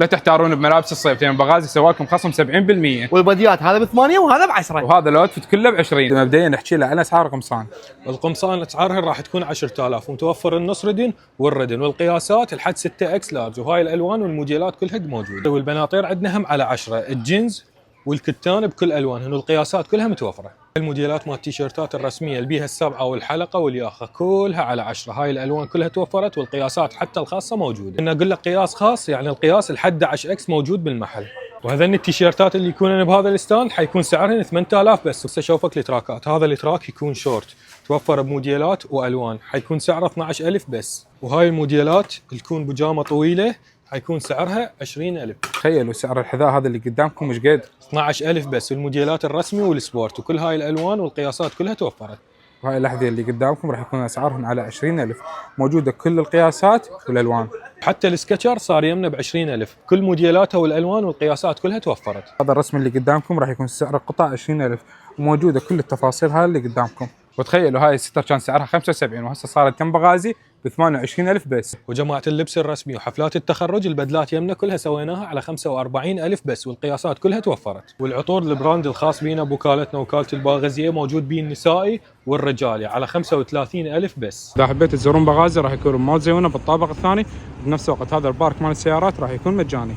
لا تحتارون بملابس الصيف لان بغازي سوى لكم خصم 70%. والبديات هذا ب8 وهذا ب10. وهذا الاوتفيت كله ب20. مبدئيا نحكي له عن اسعار قمصان. القمصان اسعارها راح تكون 10,000 ومتوفر النص ردن والردن والقياسات لحد 6 اكس لارج، وهاي الالوان والموديلات كلها موجوده. والبناطير عندنا هم على 10، الجينز والكتان بكل الوانهن والقياسات كلها متوفره. الموديلات مال التيشيرتات الرسميه اللي بيها السبعه والحلقه والياخه كلها على 10، هاي الالوان كلها توفرت والقياسات حتى الخاصه موجوده. انا اقول لك قياس خاص يعني القياس لحد 11 اكس موجود بالمحل. وهذين التيشيرتات اللي يكونون بهذا الستاند حيكون سعرهن 8000 بس. هسه شوفك التراكات، هذا التراك يكون شورت توفر بموديلات والوان حيكون سعره 12000 بس. وهاي الموديلات تكون بجامه طويله حيكون سعرها 20000. تخيلوا سعر الحذاء هذا اللي قدامكم مش قد 12000 بس، والموديلات الرسمي والسبورت وكل هاي الالوان والقياسات كلها توفرت. وهاي الاحذيه اللي قدامكم راح يكون اسعارهم على 20000، موجوده كل القياسات والالوان. حتى السكتشر صار يمنا ب20000، كل موديلاتها والالوان والقياسات كلها توفرت. هذا الرسم اللي قدامكم راح يكون سعر القطع 20000 وموجوده كل التفاصيل هاي اللي قدامكم. وتخيلوا هاي الستر كان سعرها 75 وهسه صارت كم بغازي ب 28000 بس. وجماعة اللبس الرسمي وحفلات التخرج البدلات يمنا كلها سويناها على 45000 بس، والقياسات كلها توفرت. والعطور البراند الخاص بينا بوكالتنا وكالة الباغزية موجود بيه النسائي والرجالي على 35000 بس. اذا حبيتوا تزورون بغازي راح يكون موت زيونه بالطابق الثاني، بنفس الوقت هذا البارك مال السيارات راح يكون مجاني.